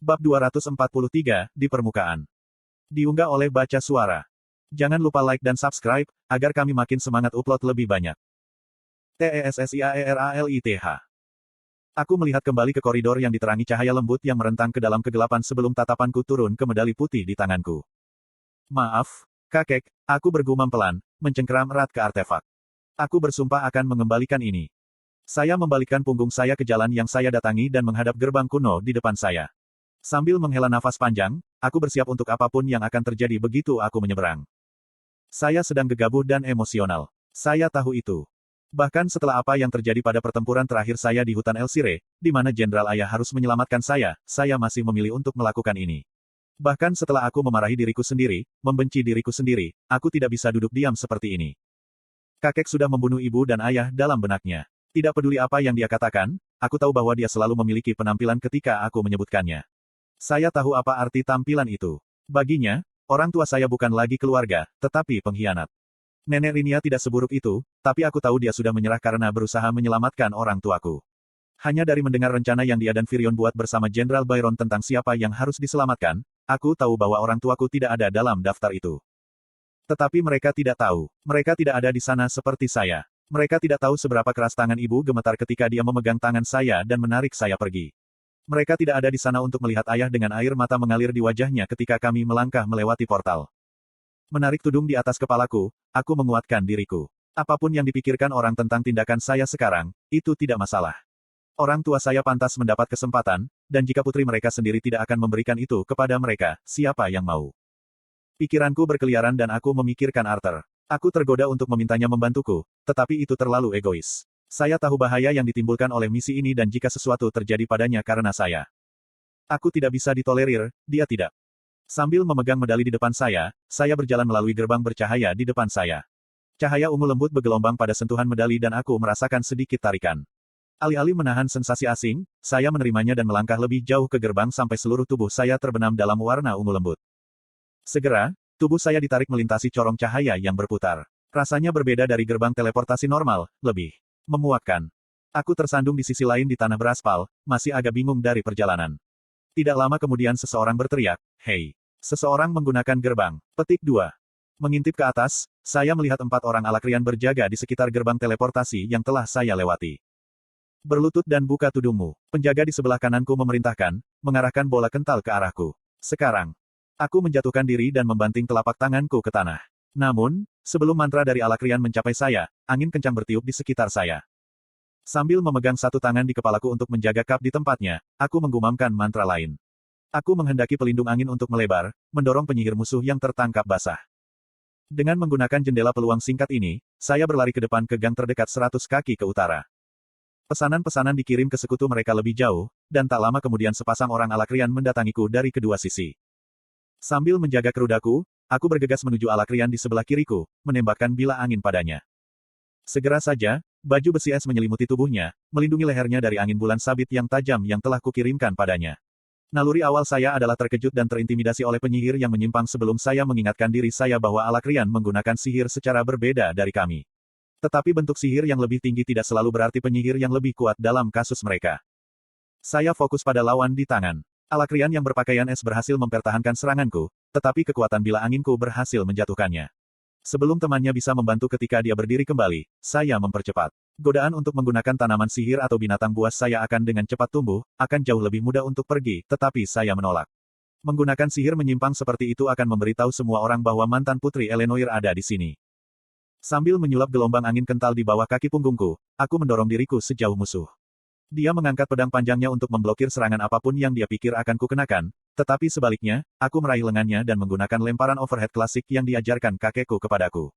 Bab 243, di permukaan. Diunggah oleh Baca Suara. Jangan lupa like dan subscribe, agar kami makin semangat upload lebih banyak. TESSIAERALITH. Aku melihat kembali ke koridor yang diterangi cahaya lembut yang merentang ke dalam kegelapan sebelum tatapanku turun ke medali putih di tanganku. Maaf, kakek, aku bergumam pelan, mencengkeram erat ke artefak. Aku bersumpah akan mengembalikan ini. Saya membalikkan punggung saya ke jalan yang saya datangi dan menghadap gerbang kuno di depan saya. Sambil menghela nafas panjang, aku bersiap untuk apapun yang akan terjadi begitu aku menyeberang. Saya sedang gegabah dan emosional. Saya tahu itu. Bahkan setelah apa yang terjadi pada pertempuran terakhir saya di hutan El Sire, di mana Jenderal Ayah harus menyelamatkan saya masih memilih untuk melakukan ini. Bahkan setelah aku memarahi diriku sendiri, membenci diriku sendiri, aku tidak bisa duduk diam seperti ini. Kakek sudah membunuh ibu dan ayah dalam benaknya. Tidak peduli apa yang dia katakan, aku tahu bahwa dia selalu memiliki penampilan ketika aku menyebutkannya. Saya tahu apa arti tampilan itu. Baginya, orang tua saya bukan lagi keluarga, tetapi pengkhianat. Nenek Rinia tidak seburuk itu, tapi aku tahu dia sudah menyerah karena berusaha menyelamatkan orang tuaku. Hanya dari mendengar rencana yang dia dan Virion buat bersama Jenderal Byron tentang siapa yang harus diselamatkan, aku tahu bahwa orang tuaku tidak ada dalam daftar itu. Tetapi mereka tidak tahu. Mereka tidak ada di sana seperti saya. Mereka tidak tahu seberapa keras tangan ibu gemetar ketika dia memegang tangan saya dan menarik saya pergi. Mereka tidak ada di sana untuk melihat ayah dengan air mata mengalir di wajahnya ketika kami melangkah melewati portal. Menarik tudung di atas kepalaku, aku menguatkan diriku. Apapun yang dipikirkan orang tentang tindakan saya sekarang, itu tidak masalah. Orang tua saya pantas mendapat kesempatan, dan jika putri mereka sendiri tidak akan memberikan itu kepada mereka, siapa yang mau? Pikiranku berkeliaran dan aku memikirkan Arthur. Aku tergoda untuk memintanya membantuku, tetapi itu terlalu egois. Saya tahu bahaya yang ditimbulkan oleh misi ini dan jika sesuatu terjadi padanya karena saya. Aku tidak bisa ditolerir, dia tidak. Sambil memegang medali di depan saya berjalan melalui gerbang bercahaya di depan saya. Cahaya ungu lembut bergelombang pada sentuhan medali dan aku merasakan sedikit tarikan. Alih-alih menahan sensasi asing, saya menerimanya dan melangkah lebih jauh ke gerbang sampai seluruh tubuh saya terbenam dalam warna ungu lembut. Segera, tubuh saya ditarik melintasi corong cahaya yang berputar. Rasanya berbeda dari gerbang teleportasi normal, lebih memuakkan. Aku tersandung di sisi lain di tanah beraspal, masih agak bingung dari perjalanan. Tidak lama kemudian seseorang berteriak, "Hei!" Seseorang menggunakan gerbang. Petik 2. Mengintip ke atas, saya melihat 4 orang Alakrian berjaga di sekitar gerbang teleportasi yang telah saya lewati. Berlutut dan buka tudungmu. Penjaga di sebelah kananku memerintahkan, mengarahkan bola kental ke arahku. Sekarang. Aku menjatuhkan diri dan membanting telapak tanganku ke tanah. Namun, sebelum mantra dari Alakrian mencapai saya, angin kencang bertiup di sekitar saya. Sambil memegang satu tangan di kepalaku untuk menjaga kap di tempatnya, aku menggumamkan mantra lain. Aku menghendaki pelindung angin untuk melebar, mendorong penyihir musuh yang tertangkap basah. Dengan menggunakan jendela peluang singkat ini, saya berlari ke depan ke gang terdekat 100 kaki ke utara. Pesanan-pesanan dikirim ke sekutu mereka lebih jauh, dan tak lama kemudian sepasang orang Alakrian mendatangiku dari kedua sisi. Sambil menjaga kerudaku, aku bergegas menuju Alakrian di sebelah kiriku, menembakkan bila angin padanya. Segera saja, baju besi es menyelimuti tubuhnya, melindungi lehernya dari angin bulan sabit yang tajam yang telah kukirimkan padanya. Naluri awal saya adalah terkejut dan terintimidasi oleh penyihir yang menyimpang sebelum saya mengingatkan diri saya bahwa Alakrian menggunakan sihir secara berbeda dari kami. Tetapi bentuk sihir yang lebih tinggi tidak selalu berarti penyihir yang lebih kuat dalam kasus mereka. Saya fokus pada lawan di tangan. Alakrian yang berpakaian es berhasil mempertahankan seranganku, tetapi kekuatan bila anginku berhasil menjatuhkannya. Sebelum temannya bisa membantu ketika dia berdiri kembali, saya mempercepat. Godaan untuk menggunakan tanaman sihir atau binatang buas saya akan dengan cepat tumbuh, akan jauh lebih mudah untuk pergi, tetapi saya menolak. Menggunakan sihir menyimpang seperti itu akan memberitahu semua orang bahwa mantan putri Elenoir ada di sini. Sambil menyulap gelombang angin kental di bawah kaki punggungku, aku mendorong diriku sejauh musuh. Dia mengangkat pedang panjangnya untuk memblokir serangan apapun yang dia pikir akan kukenakan, tetapi sebaliknya, aku meraih lengannya dan menggunakan lemparan overhead klasik yang diajarkan kakekku kepadaku.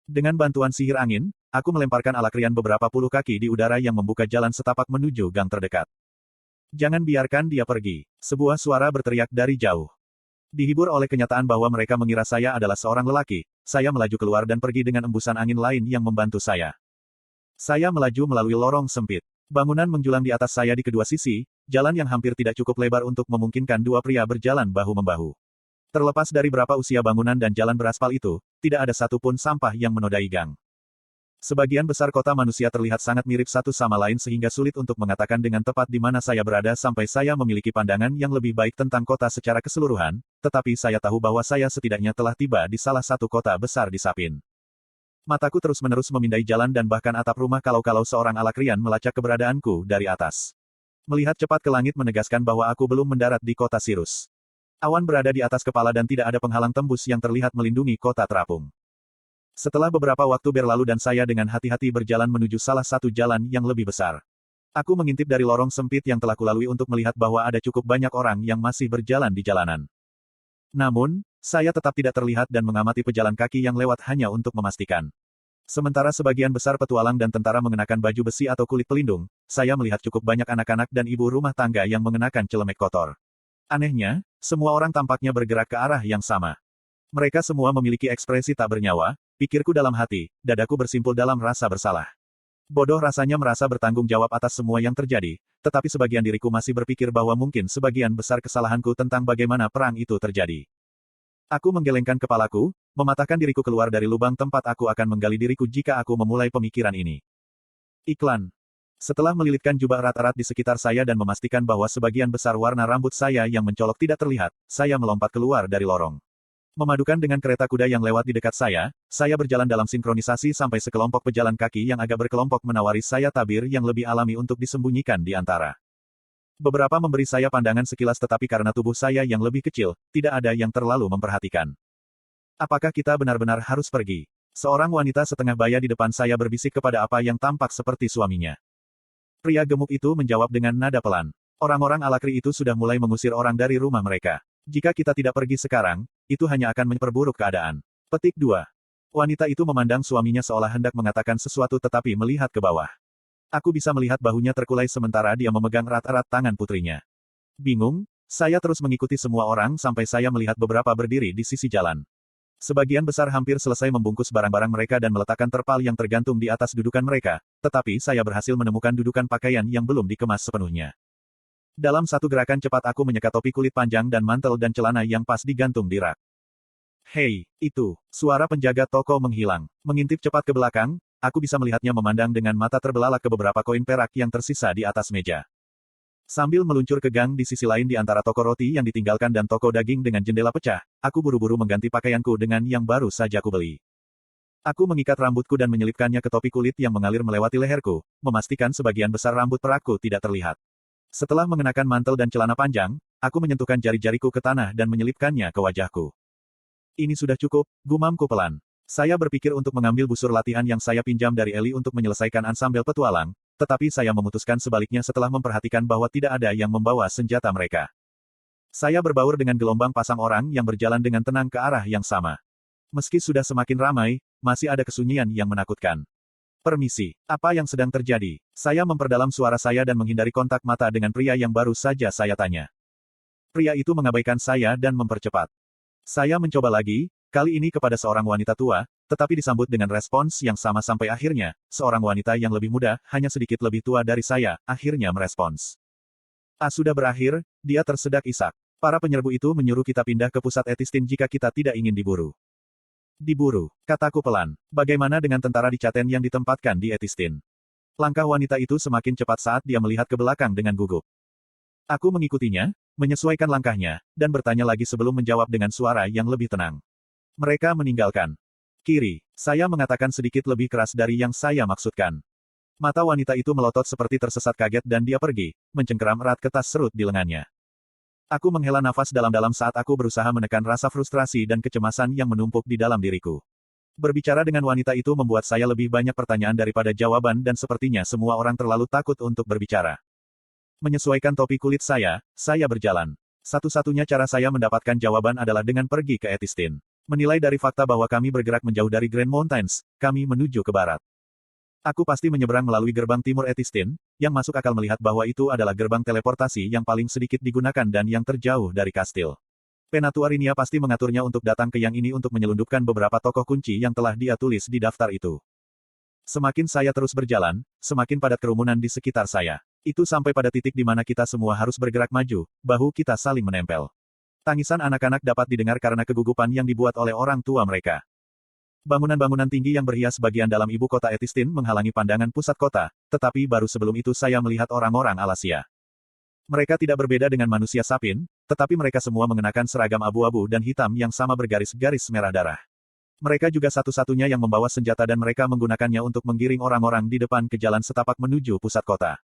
Dengan bantuan sihir angin, aku melemparkan Alakrian beberapa puluh kaki di udara yang membuka jalan setapak menuju gang terdekat. Jangan biarkan dia pergi. Sebuah suara berteriak dari jauh. Dihibur oleh kenyataan bahwa mereka mengira saya adalah seorang lelaki, saya melaju keluar dan pergi dengan embusan angin lain yang membantu saya. Saya melaju melalui lorong sempit. Bangunan menjulang di atas saya di kedua sisi, jalan yang hampir tidak cukup lebar untuk memungkinkan dua pria berjalan bahu-membahu. Terlepas dari berapa usia bangunan dan jalan beraspal itu, tidak ada satupun sampah yang menodai gang. Sebagian besar kota manusia terlihat sangat mirip satu sama lain sehingga sulit untuk mengatakan dengan tepat di mana saya berada sampai saya memiliki pandangan yang lebih baik tentang kota secara keseluruhan, tetapi saya tahu bahwa saya setidaknya telah tiba di salah satu kota besar di Sapin. Mataku terus-menerus memindai jalan dan bahkan atap rumah kalau-kalau seorang Alakrian melacak keberadaanku dari atas. Melihat cepat ke langit menegaskan bahwa aku belum mendarat di kota Sirus. Awan berada di atas kepala dan tidak ada penghalang tembus yang terlihat melindungi kota terapung. Setelah beberapa waktu berlalu dan saya dengan hati-hati berjalan menuju salah satu jalan yang lebih besar. Aku mengintip dari lorong sempit yang telah kulalui untuk melihat bahwa ada cukup banyak orang yang masih berjalan di jalanan. Namun, saya tetap tidak terlihat dan mengamati pejalan kaki yang lewat hanya untuk memastikan. Sementara sebagian besar petualang dan tentara mengenakan baju besi atau kulit pelindung, saya melihat cukup banyak anak-anak dan ibu rumah tangga yang mengenakan celemek kotor. Anehnya, semua orang tampaknya bergerak ke arah yang sama. Mereka semua memiliki ekspresi tak bernyawa, pikirku dalam hati, dadaku bersimpul dalam rasa bersalah. Bodoh rasanya merasa bertanggung jawab atas semua yang terjadi, tetapi sebagian diriku masih berpikir bahwa mungkin sebagian besar kesalahanku tentang bagaimana perang itu terjadi. Aku menggelengkan kepalaku, mematahkan diriku keluar dari lubang tempat aku akan menggali diriku jika aku memulai pemikiran ini. Iklan. Setelah melilitkan jubah erat-erat di sekitar saya dan memastikan bahwa sebagian besar warna rambut saya yang mencolok tidak terlihat, saya melompat keluar dari lorong. Memadukan dengan kereta kuda yang lewat di dekat saya berjalan dalam sinkronisasi sampai sekelompok pejalan kaki yang agak berkelompok menawari saya tabir yang lebih alami untuk disembunyikan di antara. Beberapa memberi saya pandangan sekilas tetapi karena tubuh saya yang lebih kecil, tidak ada yang terlalu memperhatikan. Apakah kita benar-benar harus pergi? Seorang wanita setengah baya di depan saya berbisik kepada apa yang tampak seperti suaminya. Pria gemuk itu menjawab dengan nada pelan. Orang-orang Alakri itu sudah mulai mengusir orang dari rumah mereka. Jika kita tidak pergi sekarang, itu hanya akan memperburuk keadaan. Petik 2. Wanita itu memandang suaminya seolah hendak mengatakan sesuatu tetapi melihat ke bawah. Aku bisa melihat bahunya terkulai sementara dia memegang erat-erat tangan putrinya. Bingung, saya terus mengikuti semua orang sampai saya melihat beberapa berdiri di sisi jalan. Sebagian besar hampir selesai membungkus barang-barang mereka dan meletakkan terpal yang tergantung di atas dudukan mereka, tetapi saya berhasil menemukan dudukan pakaian yang belum dikemas sepenuhnya. Dalam satu gerakan cepat aku menyeka topi kulit panjang dan mantel dan celana yang pas digantung di rak. Hei, itu, suara penjaga toko menghilang. Mengintip cepat ke belakang, aku bisa melihatnya memandang dengan mata terbelalak ke beberapa koin perak yang tersisa di atas meja. Sambil meluncur ke gang di sisi lain di antara toko roti yang ditinggalkan dan toko daging dengan jendela pecah, aku buru-buru mengganti pakaianku dengan yang baru saja aku beli. Aku mengikat rambutku dan menyelipkannya ke topi kulit yang mengalir melewati leherku, memastikan sebagian besar rambut perakku tidak terlihat. Setelah mengenakan mantel dan celana panjang, aku menyentuhkan jari-jariku ke tanah dan menyelipkannya ke wajahku. Ini sudah cukup, gumamku pelan. Saya berpikir untuk mengambil busur latihan yang saya pinjam dari Eli untuk menyelesaikan ansambel petualang, tetapi saya memutuskan sebaliknya setelah memperhatikan bahwa tidak ada yang membawa senjata mereka. Saya berbaur dengan gelombang pasang orang yang berjalan dengan tenang ke arah yang sama. Meski sudah semakin ramai, masih ada kesunyian yang menakutkan. Permisi, apa yang sedang terjadi? Saya memperdalam suara saya dan menghindari kontak mata dengan pria yang baru saja saya tanya. Pria itu mengabaikan saya dan mempercepat. Saya mencoba lagi, kali ini kepada seorang wanita tua, tetapi disambut dengan respons yang sama sampai akhirnya, seorang wanita yang lebih muda, hanya sedikit lebih tua dari saya, akhirnya merespons. Sudah berakhir, dia tersedak isak. Para penyerbu itu menyuruh kita pindah ke pusat Etistin jika kita tidak ingin diburu. Diburu, kataku pelan. Bagaimana dengan tentara di Caten yang ditempatkan di Etistin? Langkah wanita itu semakin cepat saat dia melihat ke belakang dengan gugup. Aku mengikutinya, menyesuaikan langkahnya, dan bertanya lagi sebelum menjawab dengan suara yang lebih tenang. Mereka meninggalkan. Kiri, saya mengatakan sedikit lebih keras dari yang saya maksudkan. Mata wanita itu melotot seperti tersesat kaget dan dia pergi, mencengkeram erat kertas serut di lengannya. Aku menghela nafas dalam-dalam saat aku berusaha menekan rasa frustrasi dan kecemasan yang menumpuk di dalam diriku. Berbicara dengan wanita itu membuat saya lebih banyak pertanyaan daripada jawaban dan sepertinya semua orang terlalu takut untuk berbicara. Menyesuaikan topi kulit saya berjalan. Satu-satunya cara saya mendapatkan jawaban adalah dengan pergi ke Etistin. Menilai dari fakta bahwa kami bergerak menjauh dari Grand Mountains, kami menuju ke barat. Aku pasti menyeberang melalui gerbang timur Etistin, yang masuk akal melihat bahwa itu adalah gerbang teleportasi yang paling sedikit digunakan dan yang terjauh dari kastil. Penatuarinia pasti mengaturnya untuk datang ke yang ini untuk menyelundupkan beberapa tokoh kunci yang telah dia tulis di daftar itu. Semakin saya terus berjalan, semakin padat kerumunan di sekitar saya. Itu sampai pada titik di mana kita semua harus bergerak maju, bahu kita saling menempel. Tangisan anak-anak dapat didengar karena kegugupan yang dibuat oleh orang tua mereka. Bangunan-bangunan tinggi yang berhias bagian dalam ibu kota Etistin menghalangi pandangan pusat kota, tetapi baru sebelum itu saya melihat orang-orang Alasia. Mereka tidak berbeda dengan manusia sapin, tetapi mereka semua mengenakan seragam abu-abu dan hitam yang sama bergaris-garis merah darah. Mereka juga satu-satunya yang membawa senjata dan mereka menggunakannya untuk menggiring orang-orang di depan ke jalan setapak menuju pusat kota.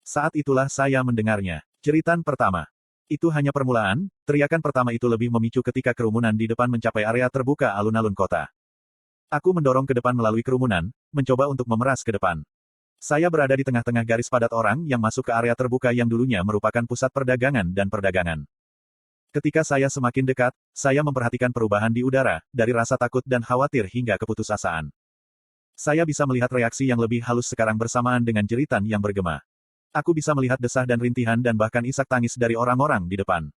Saat itulah saya mendengarnya. Jeritan pertama. Itu hanya permulaan, teriakan pertama itu lebih memicu ketika kerumunan di depan mencapai area terbuka alun-alun kota. Aku mendorong ke depan melalui kerumunan, mencoba untuk memeras ke depan. Saya berada di tengah-tengah garis padat orang yang masuk ke area terbuka yang dulunya merupakan pusat perdagangan dan perdagangan. Ketika saya semakin dekat, saya memperhatikan perubahan di udara, dari rasa takut dan khawatir hingga keputusasaan. Saya bisa melihat reaksi yang lebih halus sekarang bersamaan dengan jeritan yang bergema. Aku bisa melihat desah dan rintihan dan bahkan isak tangis dari orang-orang di depan.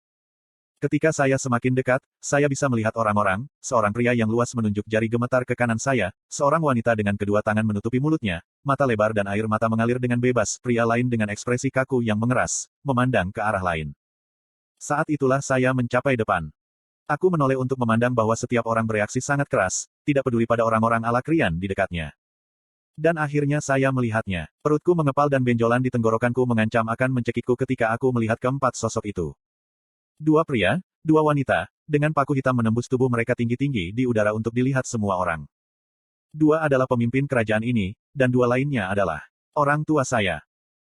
Ketika saya semakin dekat, saya bisa melihat orang-orang, seorang pria yang luas menunjuk jari gemetar ke kanan saya, seorang wanita dengan kedua tangan menutupi mulutnya, mata lebar dan air mata mengalir dengan bebas, pria lain dengan ekspresi kaku yang mengeras, memandang ke arah lain. Saat itulah saya mencapai depan. Aku menoleh untuk memandang bahwa setiap orang bereaksi sangat keras, tidak peduli pada orang-orang Alakrian di dekatnya. Dan akhirnya saya melihatnya. Perutku mengepal dan benjolan di tenggorokanku mengancam akan mencekikku ketika aku melihat keempat sosok itu. Dua pria, dua wanita, dengan paku hitam menembus tubuh mereka tinggi-tinggi di udara untuk dilihat semua orang. Dua adalah pemimpin kerajaan ini, dan dua lainnya adalah orang tua saya.